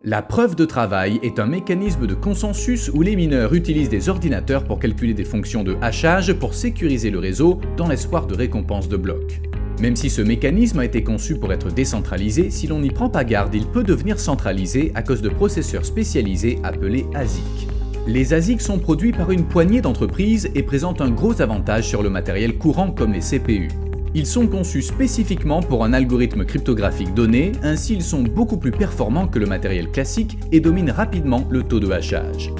La preuve de travail est un mécanisme de consensus où les mineurs utilisent des ordinateurs pour calculer des fonctions de hachage pour sécuriser le réseau dans l'espoir de récompense de blocs. Même si ce mécanisme a été conçu pour être décentralisé, si l'on n'y prend pas garde, il peut devenir centralisé à cause de processeurs spécialisés appelés ASIC. Les ASIC sont produits par une poignée d'entreprises et présentent un gros avantage sur le matériel courant comme les CPU. Ils sont conçus spécifiquement pour un algorithme cryptographique donné, ainsi ils sont beaucoup plus performants que le matériel classique et dominent rapidement le taux de hachage.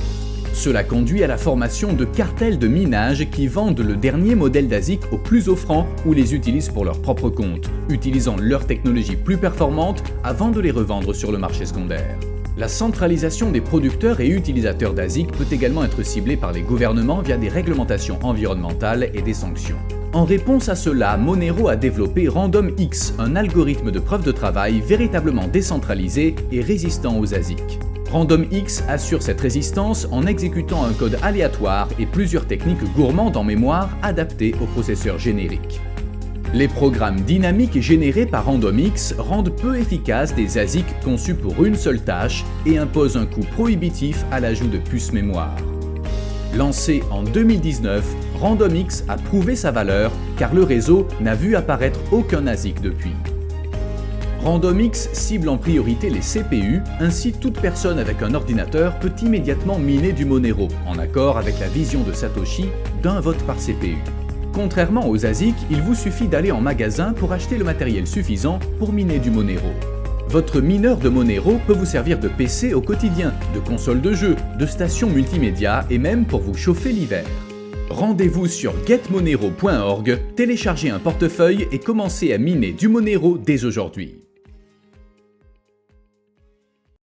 Cela conduit à la formation de cartels de minage qui vendent le dernier modèle d'ASIC au plus offrant ou les utilisent pour leur propre compte, utilisant leur technologie plus performante avant de les revendre sur le marché secondaire. La centralisation des producteurs et utilisateurs d'ASIC peut également être ciblée par les gouvernements via des réglementations environnementales et des sanctions. En réponse à cela, Monero a développé RandomX, un algorithme de preuve de travail véritablement décentralisé et résistant aux ASIC. RandomX assure cette résistance en exécutant un code aléatoire et plusieurs techniques gourmandes en mémoire adaptées aux processeurs génériques. Les programmes dynamiques générés par RandomX rendent peu efficaces des ASIC conçus pour une seule tâche et imposent un coût prohibitif à l'ajout de puces mémoire. Lancé en 2019, RandomX a prouvé sa valeur car le réseau n'a vu apparaître aucun ASIC depuis. RandomX cible en priorité les CPU, ainsi toute personne avec un ordinateur peut immédiatement miner du Monero, en accord avec la vision de Satoshi d'un vote par CPU. Contrairement aux ASIC, il vous suffit d'aller en magasin pour acheter le matériel suffisant pour miner du Monero. Votre mineur de Monero peut vous servir de PC au quotidien, de console de jeu, de station multimédia et même pour vous chauffer l'hiver. Rendez-vous sur getmonero.org, téléchargez un portefeuille et commencez à miner du Monero dès aujourd'hui.